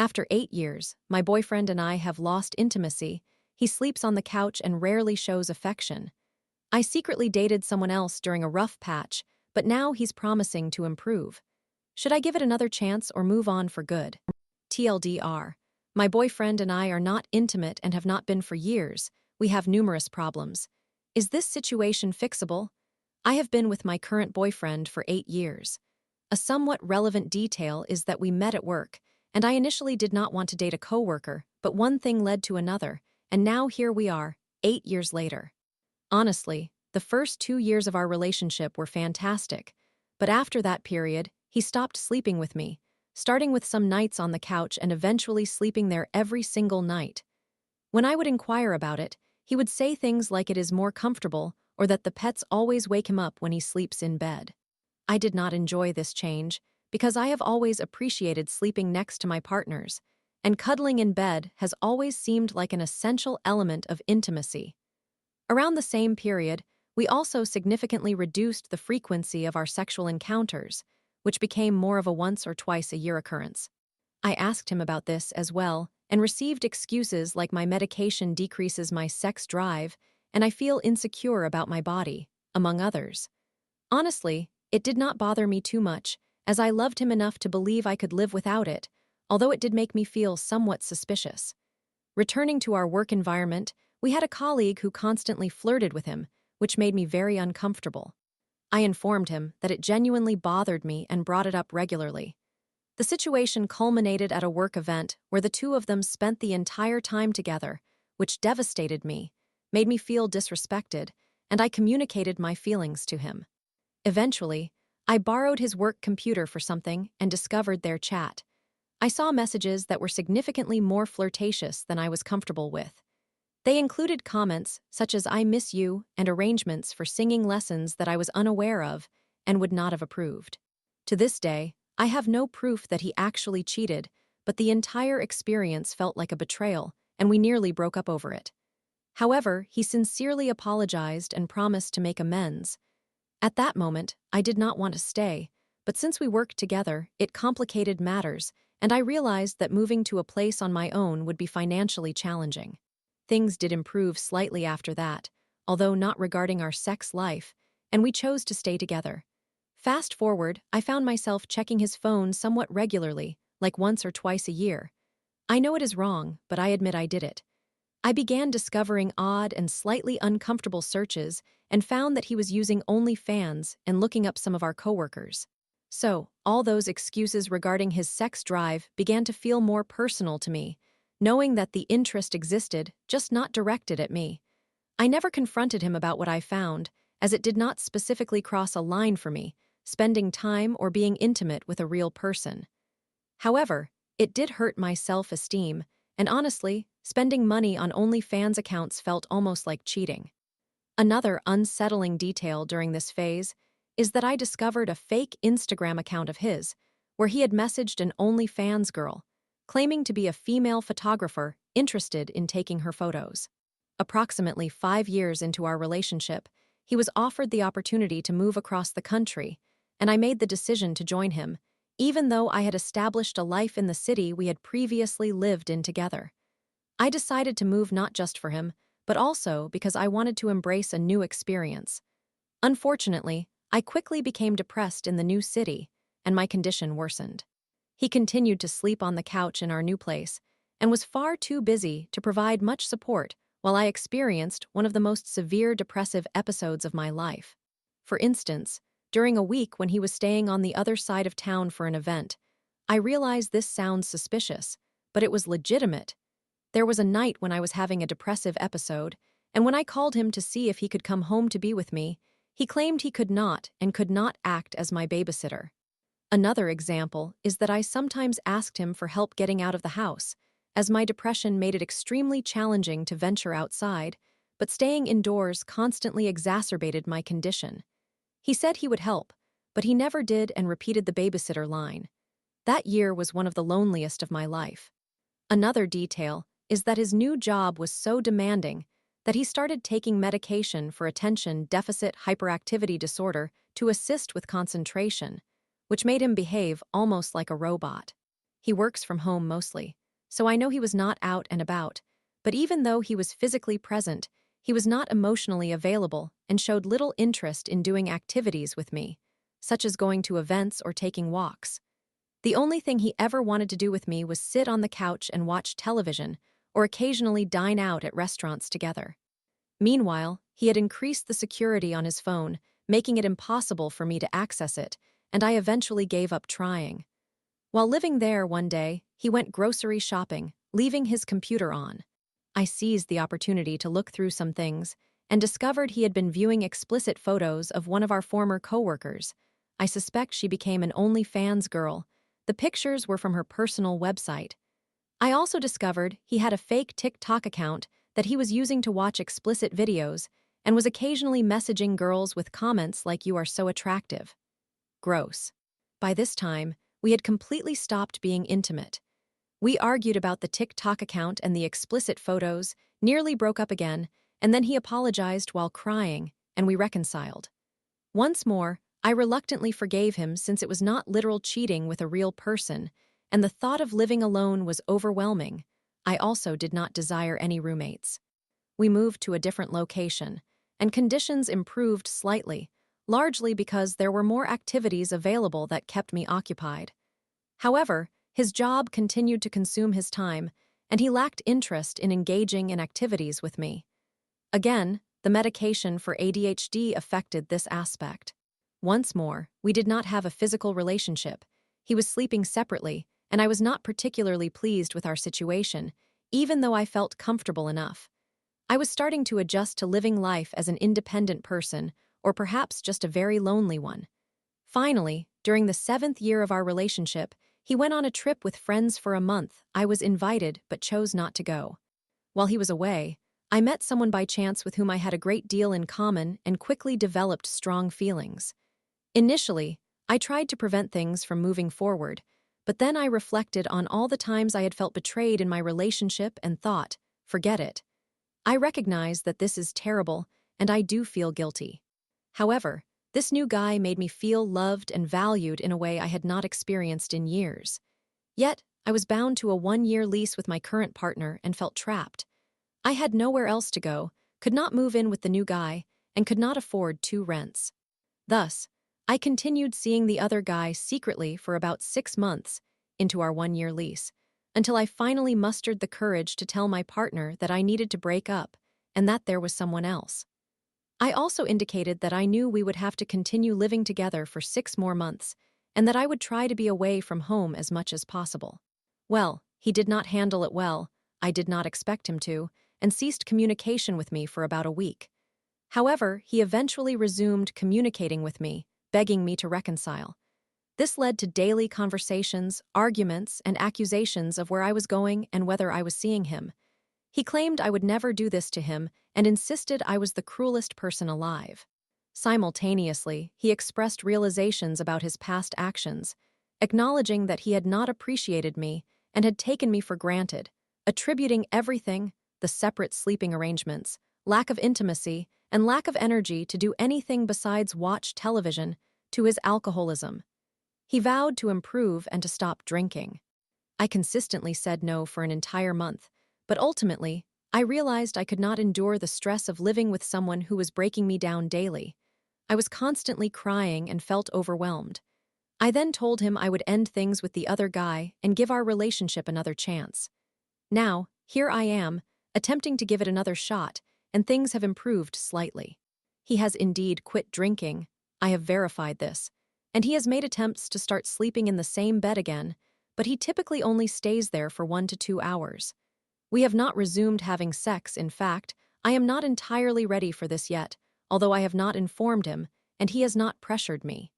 After 8 years, my boyfriend and I have lost intimacy. He sleeps on the couch and rarely shows affection. I secretly dated someone else during a rough patch, but now he's promising to improve. Should I give it another chance or move on for good? TLDR. My boyfriend and I are not intimate and have not been for years. We have numerous problems. Is this situation fixable? I have been with my current boyfriend for 8 years. A somewhat relevant detail is that we met at work, and I initially did not want to date a coworker, but one thing led to another, and now here we are, 8 years later. Honestly, the first 2 years of our relationship were fantastic, but after that period, he stopped sleeping with me, starting with some nights on the couch and eventually sleeping there every single night. When I would inquire about it, he would say things like it is more comfortable or that the pets always wake him up when he sleeps in bed. I did not enjoy this change because I have always appreciated sleeping next to my partners, and cuddling in bed has always seemed like an essential element of intimacy. Around the same period, we also significantly reduced the frequency of our sexual encounters, which became more of a once or twice a year occurrence. I asked him about this as well and received excuses like my medication decreases my sex drive and I feel insecure about my body, among others. Honestly, it did not bother me too much, as I loved him enough to believe I could live without it, although it did make me feel somewhat suspicious. Returning to our work environment, we had a colleague who constantly flirted with him, which made me very uncomfortable. I informed him that it genuinely bothered me and brought it up regularly. The situation culminated at a work event where the two of them spent the entire time together, which devastated me, made me feel disrespected, and I communicated my feelings to him. Eventually, I borrowed his work computer for something and discovered their chat. I saw messages that were significantly more flirtatious than I was comfortable with. They included comments such as "I miss you" and arrangements for singing lessons that I was unaware of and would not have approved. To this day, I have no proof that he actually cheated, but the entire experience felt like a betrayal, and we nearly broke up over it. However, he sincerely apologized and promised to make amends. At that moment, I did not want to stay, but since we worked together, it complicated matters, and I realized that moving to a place on my own would be financially challenging. Things did improve slightly after that, although not regarding our sex life, and we chose to stay together. Fast forward, I found myself checking his phone somewhat regularly, like once or twice a year. I know it is wrong, but I admit I did it. I began discovering odd and slightly uncomfortable searches and found that he was using OnlyFans and looking up some of our coworkers. So, all those excuses regarding his sex drive began to feel more personal to me, knowing that the interest existed, just not directed at me. I never confronted him about what I found, as it did not specifically cross a line for me, spending time or being intimate with a real person. However, it did hurt my self-esteem, and honestly, spending money on OnlyFans accounts felt almost like cheating. Another unsettling detail during this phase is that I discovered a fake Instagram account of his, where he had messaged an OnlyFans girl, claiming to be a female photographer interested in taking her photos. Approximately 5 years into our relationship, he was offered the opportunity to move across the country, and I made the decision to join him, even though I had established a life in the city we had previously lived in together. I decided to move not just for him, but also because I wanted to embrace a new experience. Unfortunately, I quickly became depressed in the new city, and my condition worsened. He continued to sleep on the couch in our new place, and was far too busy to provide much support while I experienced one of the most severe depressive episodes of my life. For instance, during a week when he was staying on the other side of town for an event, I realized this sounds suspicious, but it was legitimate. There was a night when I was having a depressive episode, and when I called him to see if he could come home to be with me, he claimed he could not and could not act as my babysitter. Another example is that I sometimes asked him for help getting out of the house, as my depression made it extremely challenging to venture outside, but staying indoors constantly exacerbated my condition. He said he would help, but he never did and repeated the babysitter line. That year was one of the loneliest of my life. Another detail is that his new job was so demanding that he started taking medication for attention deficit hyperactivity disorder to assist with concentration, which made him behave almost like a robot. He works from home mostly, so I know he was not out and about, but even though he was physically present, he was not emotionally available and showed little interest in doing activities with me, such as going to events or taking walks. The only thing he ever wanted to do with me was sit on the couch and watch television, or occasionally dine out at restaurants together. Meanwhile, he had increased the security on his phone, making it impossible for me to access it, and I eventually gave up trying. While living there one day, he went grocery shopping, leaving his computer on. I seized the opportunity to look through some things and discovered he had been viewing explicit photos of one of our former coworkers. I suspect she became an OnlyFans girl. The pictures were from her personal website. I also discovered he had a fake TikTok account that he was using to watch explicit videos and was occasionally messaging girls with comments like "you are so attractive." Gross. By this time, we had completely stopped being intimate. We argued about the TikTok account and the explicit photos, nearly broke up again, and then he apologized while crying, and we reconciled. Once more, I reluctantly forgave him since it was not literal cheating with a real person, and the thought of living alone was overwhelming. I also did not desire any roommates. We moved to a different location, and conditions improved slightly, largely because there were more activities available that kept me occupied. However, his job continued to consume his time, and he lacked interest in engaging in activities with me. Again, the medication for ADHD affected this aspect. Once more, we did not have a physical relationship. He was sleeping separately, and I was not particularly pleased with our situation, even though I felt comfortable enough. I was starting to adjust to living life as an independent person, or perhaps just a very lonely one. Finally, during the 7th year of our relationship, he went on a trip with friends for a month. I was invited but chose not to go. While he was away, I met someone by chance with whom I had a great deal in common and quickly developed strong feelings. Initially, I tried to prevent things from moving forward, but then I reflected on all the times I had felt betrayed in my relationship and thought, forget it. I recognize that this is terrible, and I do feel guilty. However, this new guy made me feel loved and valued in a way I had not experienced in years. Yet, I was bound to a 1-year lease with my current partner and felt trapped. I had nowhere else to go, could not move in with the new guy, and could not afford 2 rents. Thus, I continued seeing the other guy secretly for about 6 months into our 1-year lease, until I finally mustered the courage to tell my partner that I needed to break up and that there was someone else. I also indicated that I knew we would have to continue living together for 6 more months, and that I would try to be away from home as much as possible. Well, he did not handle it well, I did not expect him to, and ceased communication with me for about a week. However, he eventually resumed communicating with me, begging me to reconcile. This led to daily conversations, arguments, and accusations of where I was going and whether I was seeing him. He claimed I would never do this to him and insisted I was the cruelest person alive. Simultaneously, he expressed realizations about his past actions, acknowledging that he had not appreciated me and had taken me for granted, attributing everything, the separate sleeping arrangements, lack of intimacy, and lack of energy to do anything besides watch television, to his alcoholism. He vowed to improve and to stop drinking. I consistently said no for an entire month, but ultimately, I realized I could not endure the stress of living with someone who was breaking me down daily. I was constantly crying and felt overwhelmed. I then told him I would end things with the other guy and give our relationship another chance. Now, here I am, attempting to give it another shot, and things have improved slightly. He has indeed quit drinking, I have verified this, and he has made attempts to start sleeping in the same bed again, but he typically only stays there for 1 to 2 hours. We have not resumed having sex. In fact, I am not entirely ready for this yet, although I have not informed him, and he has not pressured me.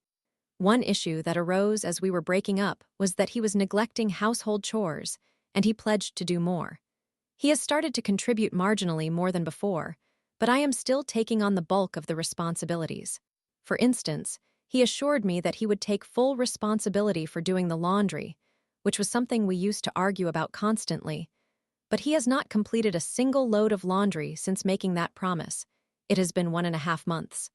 One issue that arose as we were breaking up was that he was neglecting household chores, and he pledged to do more. He has started to contribute marginally more than before, but I am still taking on the bulk of the responsibilities. For instance, he assured me that he would take full responsibility for doing the laundry, which was something we used to argue about constantly, but he has not completed a single load of laundry since making that promise. It has been 1.5 months.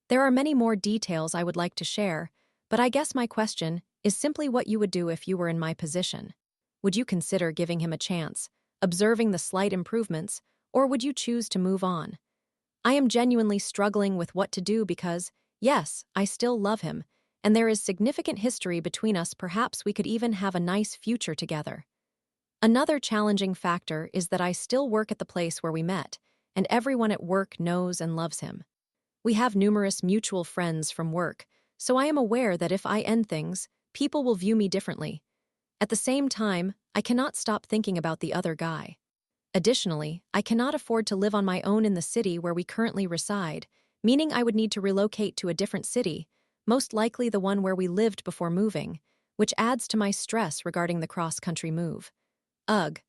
There are many more details I would like to share, but I guess my question is simply what you would do if you were in my position. Would you consider giving him a chance, observing the slight improvements, or would you choose to move on? I am genuinely struggling with what to do because, yes, I still love him, and there is significant history between us. Perhaps we could even have a nice future together. Another challenging factor is that I still work at the place where we met, and everyone at work knows and loves him. We have numerous mutual friends from work, so I am aware that if I end things, people will view me differently. At the same time, I cannot stop thinking about the other guy. Additionally, I cannot afford to live on my own in the city where we currently reside, meaning I would need to relocate to a different city, most likely the one where we lived before moving, which adds to my stress regarding the cross-country move. Ugh.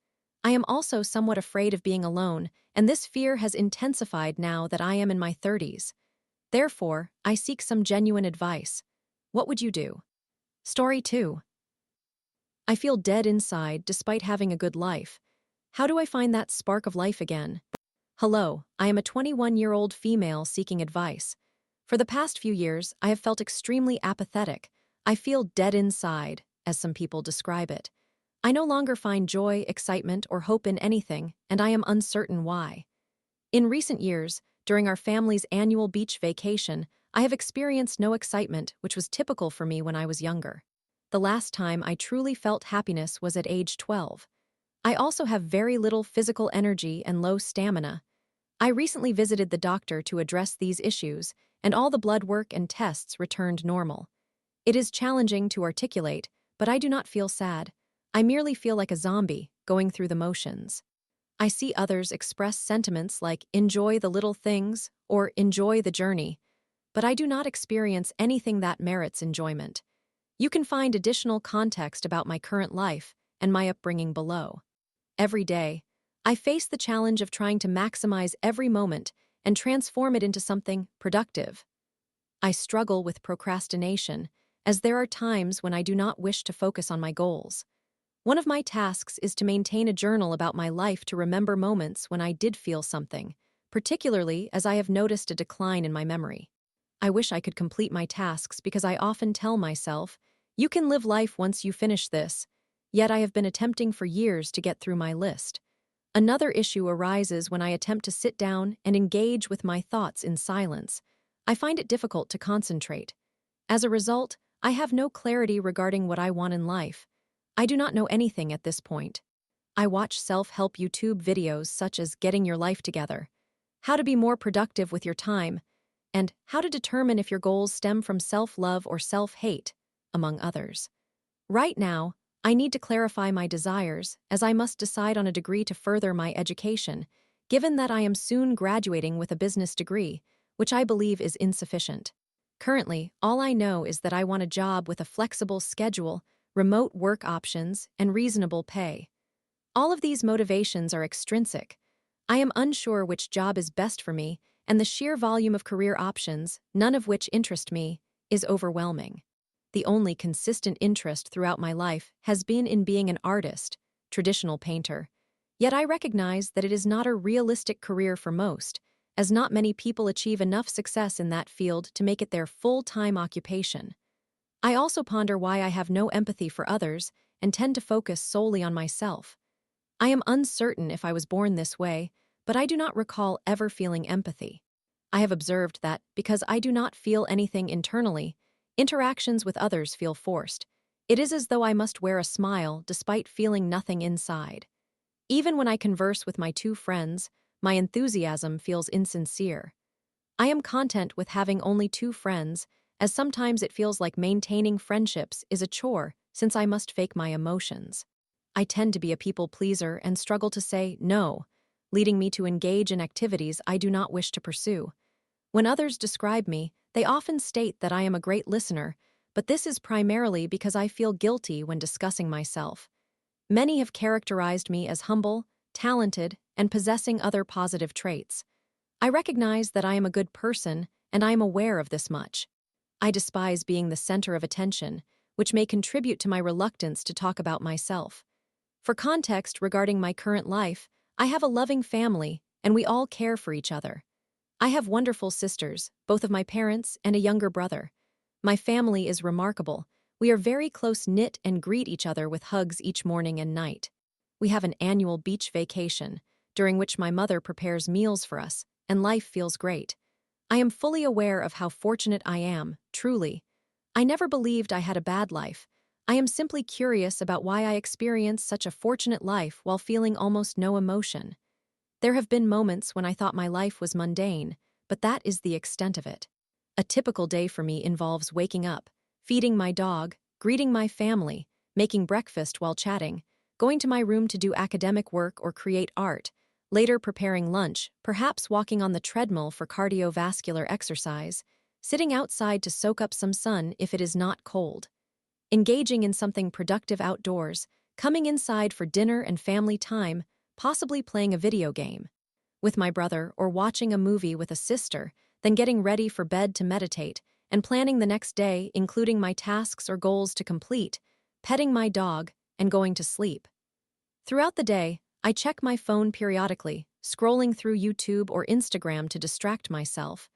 I am also somewhat afraid of being alone, and this fear has intensified now that I am in my 30s. Therefore, I seek some genuine advice. What would you do? Story 2. I feel dead inside despite having a good life. How do I find that spark of life again? Hello, I am a 21-year-old female seeking advice. For the past few years, I have felt extremely apathetic. I feel dead inside, as some people describe it. I no longer find joy, excitement, or hope in anything, and I am uncertain why. In recent years, during our family's annual beach vacation, I have experienced no excitement, which was typical for me when I was younger. The last time I truly felt happiness was at age 12. I also have very little physical energy and low stamina. I recently visited the doctor to address these issues, and all the blood work and tests returned normal. It is challenging to articulate, but I do not feel sad. I merely feel like a zombie, going through the motions. I see others express sentiments like enjoy the little things or enjoy the journey, but I do not experience anything that merits enjoyment. You can find additional context about my current life and my upbringing below. Every day, I face the challenge of trying to maximize every moment and transform it into something productive. I struggle with procrastination, as there are times when I do not wish to focus on my goals. One of my tasks is to maintain a journal about my life to remember moments when I did feel something, particularly as I have noticed a decline in my memory. I wish I could complete my tasks because I often tell myself, you can live life once you finish this, yet I have been attempting for years to get through my list. Another issue arises when I attempt to sit down and engage with my thoughts in silence. I find it difficult to concentrate. As a result, I have no clarity regarding what I want in life. I do not know anything at this point. I watch self-help YouTube videos such as Getting Your Life Together, How to Be More Productive with Your Time, and How to Determine if Your Goals Stem from Self-Love or Self-Hate, among others. Right now, I need to clarify my desires, as I must decide on a degree to further my education, given that I am soon graduating with a business degree, which I believe is insufficient. Currently, all I know is that I want a job with a flexible schedule, remote work options, and reasonable pay. All of these motivations are extrinsic. I am unsure which job is best for me, and the sheer volume of career options, none of which interest me, is overwhelming. The only consistent interest throughout my life has been in being an artist, traditional painter. Yet I recognize that it is not a realistic career for most, as not many people achieve enough success in that field to make it their full-time occupation. I also ponder why I have no empathy for others and tend to focus solely on myself. I am uncertain if I was born this way, but I do not recall ever feeling empathy. I have observed that, because I do not feel anything internally, interactions with others feel forced. It is as though I must wear a smile despite feeling nothing inside. Even when I converse with my two friends, my enthusiasm feels insincere. I am content with having only two friends, as sometimes it feels like maintaining friendships is a chore since I must fake my emotions. I tend to be a people pleaser and struggle to say no, leading me to engage in activities I do not wish to pursue. When others describe me, they often state that I am a great listener, but this is primarily because I feel guilty when discussing myself. Many have characterized me as humble, talented, and possessing other positive traits. I recognize that I am a good person, and I am aware of this much. I despise being the center of attention, which may contribute to my reluctance to talk about myself. For context regarding my current life, I have a loving family, and we all care for each other. I have wonderful sisters, both of my parents, and a younger brother. My family is remarkable. We are very close-knit and greet each other with hugs each morning and night. We have an annual beach vacation, during which my mother prepares meals for us, and life feels great. I am fully aware of how fortunate I am, truly. I never believed I had a bad life. I am simply curious about why I experience such a fortunate life while feeling almost no emotion. There have been moments when I thought my life was mundane, but that is the extent of it. A typical day for me involves waking up, feeding my dog, greeting my family, making breakfast while chatting, going to my room to do academic work or create art, later preparing lunch, perhaps walking on the treadmill for cardiovascular exercise, sitting outside to soak up some sun if it is not cold, engaging in something productive outdoors, coming inside for dinner and family time, possibly playing a video game with my brother or watching a movie with a sister, then getting ready for bed to meditate, and planning the next day, including my tasks or goals to complete, petting my dog, and going to sleep. Throughout the day, I check my phone periodically, scrolling through YouTube or Instagram to distract myself.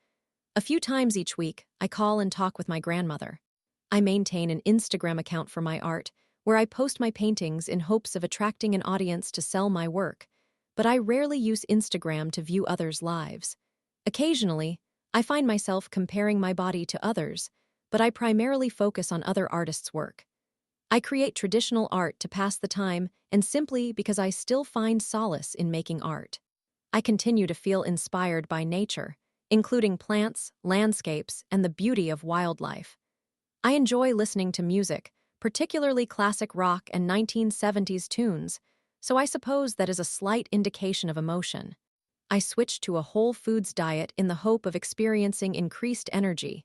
A few times each week, I call and talk with my grandmother. I maintain an Instagram account for my art, where I post my paintings in hopes of attracting an audience to sell my work, but I rarely use Instagram to view others' lives. Occasionally, I find myself comparing my body to others, but I primarily focus on other artists' work. I create traditional art to pass the time and simply because I still find solace in making art. I continue to feel inspired by nature, including plants, landscapes, and the beauty of wildlife. I enjoy listening to music, particularly classic rock and 1970s tunes, so I suppose that is a slight indication of emotion. I switched to a whole foods diet in the hope of experiencing increased energy.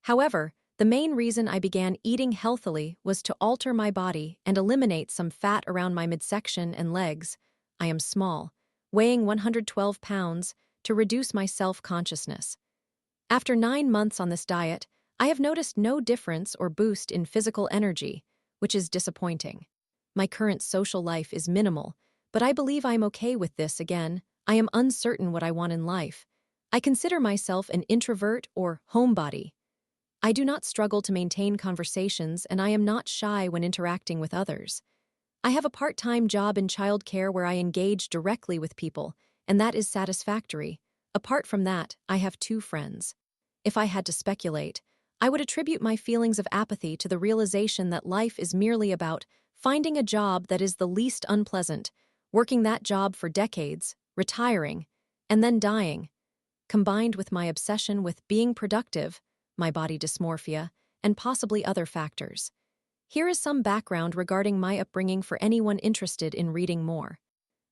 However, the main reason I began eating healthily was to alter my body and eliminate some fat around my midsection and legs. I am small, weighing 112 pounds, to reduce my self-consciousness. After 9 months on this diet, I have noticed no difference or boost in physical energy, which is disappointing. My current social life is minimal, but I believe I'm okay with this again. I am uncertain what I want in life. I consider myself an introvert or homebody. I do not struggle to maintain conversations, and I am not shy when interacting with others. I have a part-time job in childcare where I engage directly with people, and that is satisfactory. Apart from that, I have 2 friends. If I had to speculate, I would attribute my feelings of apathy to the realization that life is merely about finding a job that is the least unpleasant, working that job for decades, retiring, and then dying, combined with my obsession with being productive, my body dysmorphia, and possibly other factors. Here is some background regarding my upbringing for anyone interested in reading more.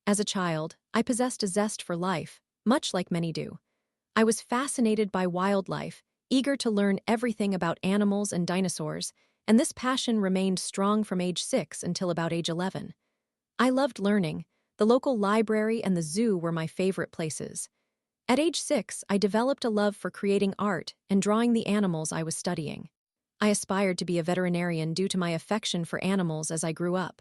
As a child, I possessed a zest for life, much like many do. I was fascinated by wildlife, eager to learn everything about animals and dinosaurs, and this passion remained strong from age 6 until about age 11. I loved learning. The local library and the zoo were my favorite places. At age 6, I developed a love for creating art and drawing the animals I was studying. I aspired to be a veterinarian due to my affection for animals as I grew up.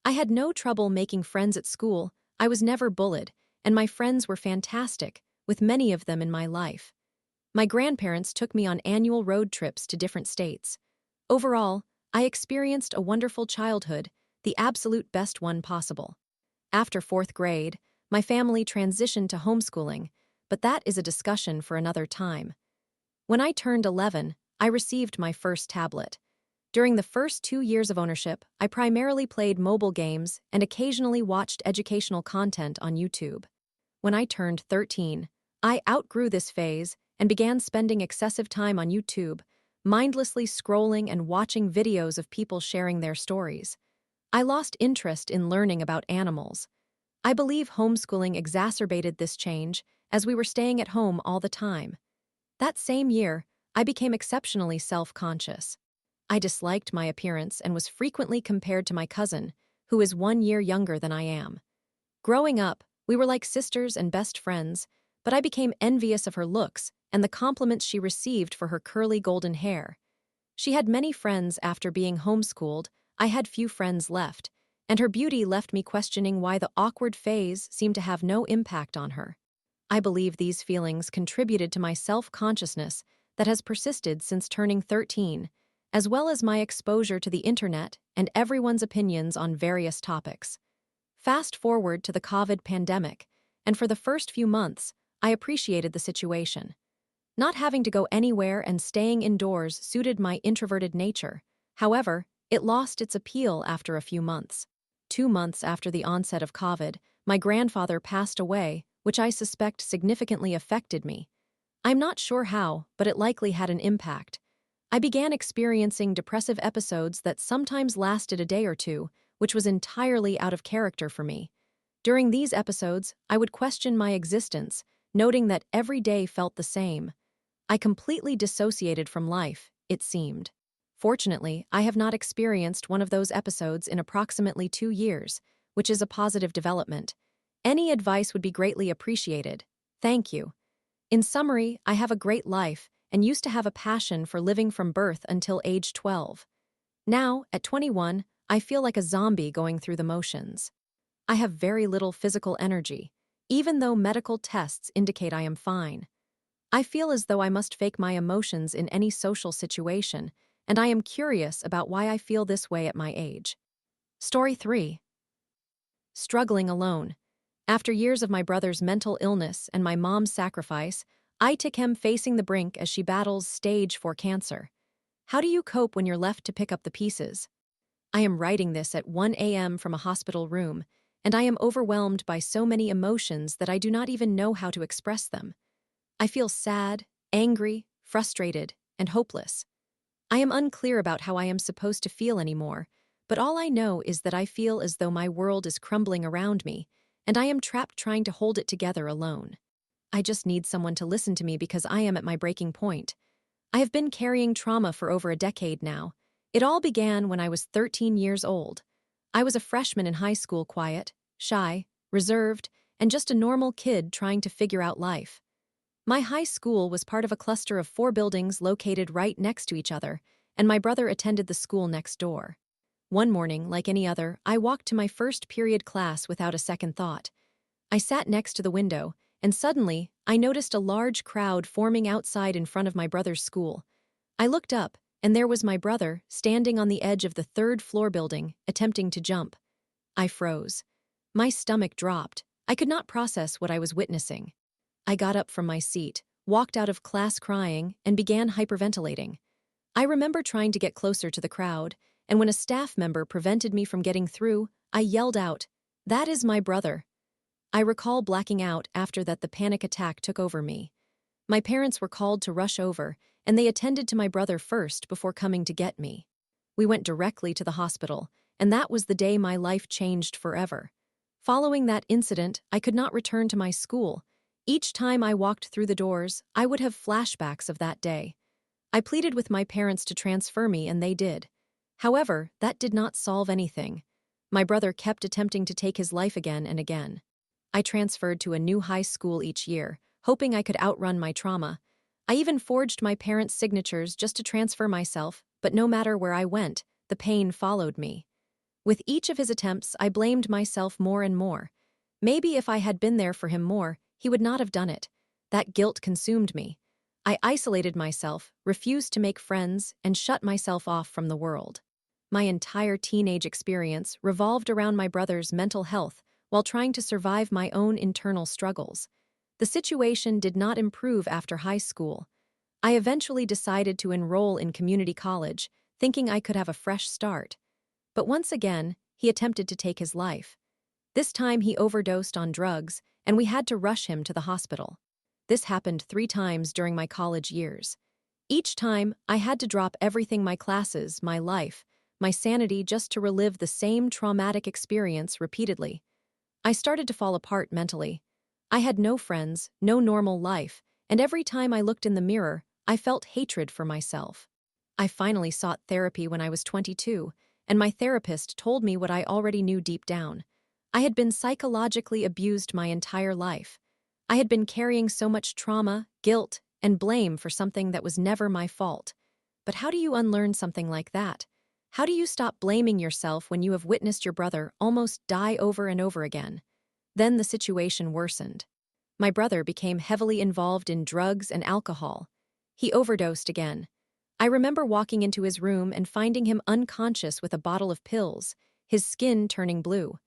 I had no trouble making friends at school. I was never bullied, and my friends were fantastic, with many of them in my life. My grandparents took me on annual road trips to different states. Overall, I experienced a wonderful childhood, the absolute best one possible. After 4th grade, my family transitioned to homeschooling, but that is a discussion for another time. When I turned 11, I received my first tablet. During the first 2 years of ownership, I primarily played mobile games and occasionally watched educational content on YouTube. When I turned 13, I outgrew this phase and began spending excessive time on YouTube, mindlessly scrolling and watching videos of people sharing their stories. I lost interest in learning about animals. I believe homeschooling exacerbated this change as we were staying at home all the time. That same year, I became exceptionally self-conscious. I disliked my appearance and was frequently compared to my cousin, who is 1 year younger than I am. Growing up, we were like sisters and best friends, but I became envious of her looks and the compliments she received for her curly golden hair. She had many friends after being homeschooled. I had few friends left, and her beauty left me questioning why the awkward phase seemed to have no impact on her. I believe these feelings contributed to my self-consciousness that has persisted since turning 13, as well as my exposure to the internet and everyone's opinions on various topics. Fast forward to the COVID pandemic, and for the first few months, I appreciated the situation. Not having to go anywhere and staying indoors suited my introverted nature. However, it lost its appeal after a few months. 2 months after the onset of COVID, my grandfather passed away, which I suspect significantly affected me. I'm not sure how, but it likely had an impact. I began experiencing depressive episodes that sometimes lasted a day or two, which was entirely out of character for me. During these episodes, I would question my existence, noting that every day felt the same. I completely dissociated from life, it seemed. Fortunately, I have not experienced one of those episodes in approximately 2 years, which is a positive development. Any advice would be greatly appreciated. Thank you. In summary, I have a great life and used to have a passion for living from birth until age 12. Now, at 21, I feel like a zombie going through the motions. I have very little physical energy, even though medical tests indicate I am fine. I feel as though I must fake my emotions in any social situation, and I am curious about why I feel this way at my age. Story 3. Struggling alone. After years of my brother's mental illness and my mom's sacrifice, I took him facing the brink as she battles stage 4 cancer. How do you cope when you're left to pick up the pieces? I am writing this at 1 a.m. from a hospital room, and I am overwhelmed by so many emotions that I do not even know how to express them. I feel sad, angry, frustrated, and hopeless. I am unclear about how I am supposed to feel anymore, but all I know is that I feel as though my world is crumbling around me, and I am trapped trying to hold it together alone. I just need someone to listen to me because I am at my breaking point. I have been carrying trauma for over a decade now. It all began when I was 13 years old. I was a freshman in high school, quiet, shy, reserved, and just a normal kid trying to figure out life. My high school was part of a cluster of 4 buildings located right next to each other, and my brother attended the school next door. One morning, like any other, I walked to my first period class without a second thought. I sat next to the window, and suddenly, I noticed a large crowd forming outside in front of my brother's school. I looked up, and there was my brother, standing on the edge of the 3rd-floor building, attempting to jump. I froze. My stomach dropped. I could not process what I was witnessing. I got up from my seat, walked out of class crying, and began hyperventilating. I remember trying to get closer to the crowd, and when a staff member prevented me from getting through, I yelled out, "That is my brother." I recall blacking out after that the panic attack took over me. My parents were called to rush over, and they attended to my brother first before coming to get me. We went directly to the hospital, and that was the day my life changed forever. Following that incident, I could not return to my school. Each time I walked through the doors, I would have flashbacks of that day. I pleaded with my parents to transfer me, and they did. However, that did not solve anything. My brother kept attempting to take his life again and again. I transferred to a new high school each year, hoping I could outrun my trauma. I even forged my parents' signatures just to transfer myself, but no matter where I went, the pain followed me. With each of his attempts, I blamed myself more and more. Maybe if I had been there for him more, he would not have done it. That guilt consumed me. I isolated myself, refused to make friends, and shut myself off from the world. My entire teenage experience revolved around my brother's mental health while trying to survive my own internal struggles. The situation did not improve after high school. I eventually decided to enroll in community college, thinking I could have a fresh start. But once again, he attempted to take his life. This time he overdosed on drugs, and we had to rush him to the hospital. This happened 3 times during my college years. Each time, I had to drop everything, my classes, my life, my sanity, just to relive the same traumatic experience repeatedly. I started to fall apart mentally. I had no friends, no normal life, and every time I looked in the mirror, I felt hatred for myself. I finally sought therapy when I was 22, and my therapist told me what I already knew deep down. I had been psychologically abused my entire life. I had been carrying so much trauma, guilt, and blame for something that was never my fault. But how do you unlearn something like that? How do you stop blaming yourself when you have witnessed your brother almost die over and over again? Then the situation worsened. My brother became heavily involved in drugs and alcohol. He overdosed again. I remember walking into his room and finding him unconscious with a bottle of pills, his skin turning blue.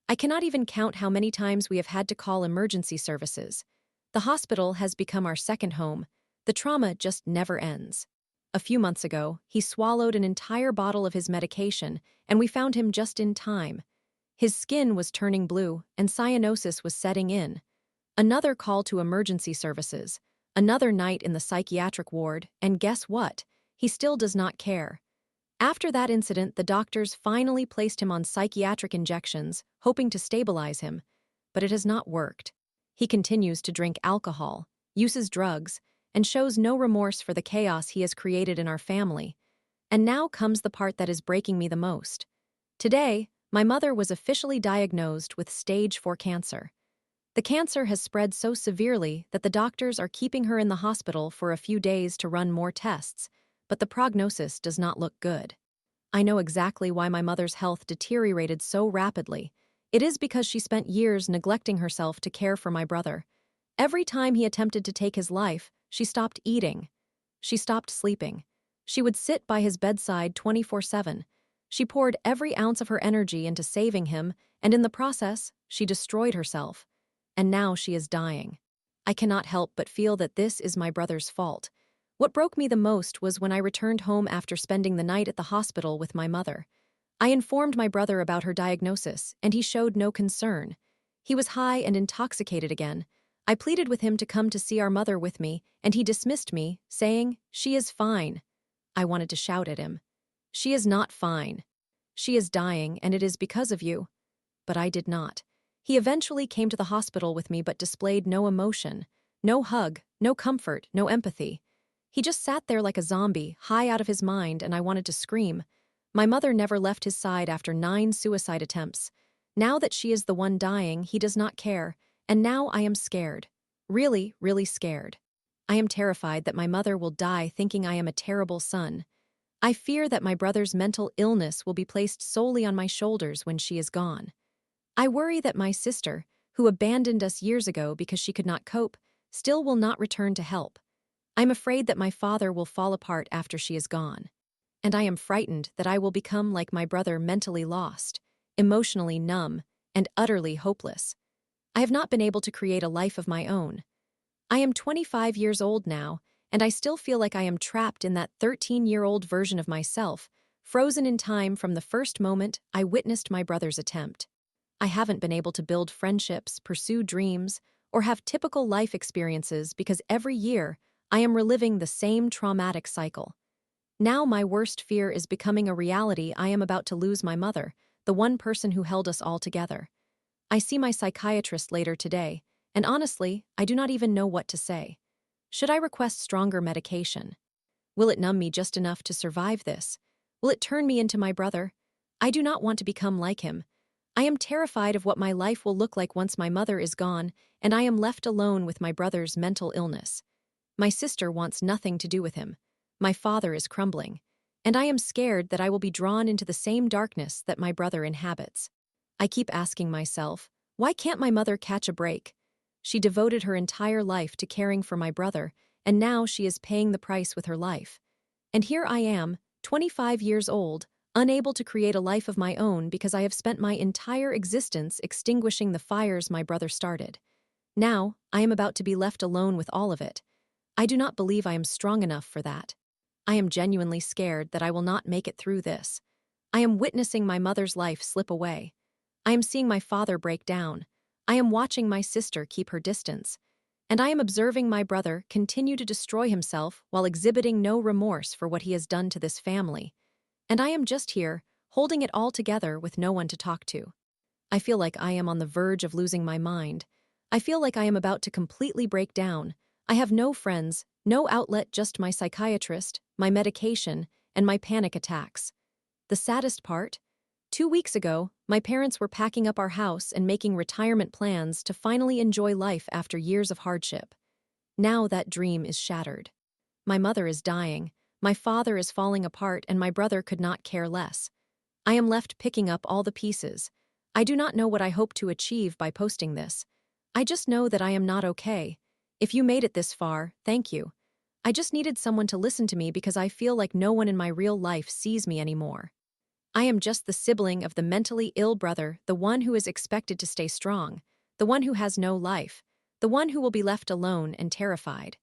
I cannot even count how many times we have had to call emergency services. The hospital has become our second home. The trauma just never ends. A few months ago, he swallowed an entire bottle of his medication, and we found him just in time. His skin was turning blue, and cyanosis was setting in. Another call to emergency services, another night in the psychiatric ward, and guess what? He still does not care. After that incident, the doctors finally placed him on psychiatric injections, hoping to stabilize him, but it has not worked. He continues to drink alcohol, uses drugs, and shows no remorse for the chaos he has created in our family. And now comes the part that is breaking me the most. Today, my mother was officially diagnosed with stage 4 cancer. The cancer has spread so severely that the doctors are keeping her in the hospital for a few days to run more tests, but the prognosis does not look good. I know exactly why my mother's health deteriorated so rapidly. It is because she spent years neglecting herself to care for my brother. Every time he attempted to take his life, she stopped eating. She stopped sleeping. She would sit by his bedside 24/7. She poured every ounce of her energy into saving him, and in the process, she destroyed herself. And now she is dying. I cannot help but feel that this is my brother's fault. What broke me the most was when I returned home after spending the night at the hospital with my mother. I informed my brother about her diagnosis, and he showed no concern. He was high and intoxicated again. I pleaded with him to come to see our mother with me, and he dismissed me, saying, "She is fine." I wanted to shout at him. "She is not fine. She is dying, and it is because of you." But I did not. He eventually came to the hospital with me but displayed no emotion, no hug, no comfort, no empathy. He just sat there like a zombie, high out of his mind, and I wanted to scream. My mother never left his side after 9 suicide attempts. Now that she is the one dying, he does not care, and now I am scared. Really, really scared. I am terrified that my mother will die thinking I am a terrible son. I fear that my brother's mental illness will be placed solely on my shoulders when she is gone. I worry that my sister, who abandoned us years ago because she could not cope, still will not return to help. I'm afraid that my father will fall apart after she is gone. And I am frightened that I will become like my brother, mentally lost, emotionally numb, and utterly hopeless. I have not been able to create a life of my own. I am 25 years old now, and I still feel like I am trapped in that 13-year-old version of myself, frozen in time from the first moment I witnessed my brother's attempt. I haven't been able to build friendships, pursue dreams, or have typical life experiences because every year I am reliving the same traumatic cycle. Now my worst fear is becoming a reality. I am about to lose my mother, the one person who held us all together. I see my psychiatrist later today, and honestly, I do not even know what to say. Should I request stronger medication? Will it numb me just enough to survive this? Will it turn me into my brother? I do not want to become like him. I am terrified of what my life will look like once my mother is gone, and I am left alone with my brother's mental illness. My sister wants nothing to do with him. My father is crumbling, and I am scared that I will be drawn into the same darkness that my brother inhabits. I keep asking myself, why can't my mother catch a break? She devoted her entire life to caring for my brother, and now she is paying the price with her life. And here I am, 25 years old, unable to create a life of my own because I have spent my entire existence extinguishing the fires my brother started. Now, I am about to be left alone with all of it. I do not believe I am strong enough for that. I am genuinely scared that I will not make it through this. I am witnessing my mother's life slip away. I am seeing my father break down. I am watching my sister keep her distance. And I am observing my brother continue to destroy himself while exhibiting no remorse for what he has done to this family. And I am just here, holding it all together with no one to talk to. I feel like I am on the verge of losing my mind. I feel like I am about to completely break down. I have no friends, no outlet, just my psychiatrist, my medication, and my panic attacks. The saddest part? 2 weeks ago, my parents were packing up our house and making retirement plans to finally enjoy life after years of hardship. Now that dream is shattered. My mother is dying, my father is falling apart, and my brother could not care less. I am left picking up all the pieces. I do not know what I hope to achieve by posting this. I just know that I am not okay. If you made it this far, thank you. I just needed someone to listen to me because I feel like no one in my real life sees me anymore. I am just the sibling of the mentally ill brother, the one who is expected to stay strong, the one who has no life, the one who will be left alone and terrified.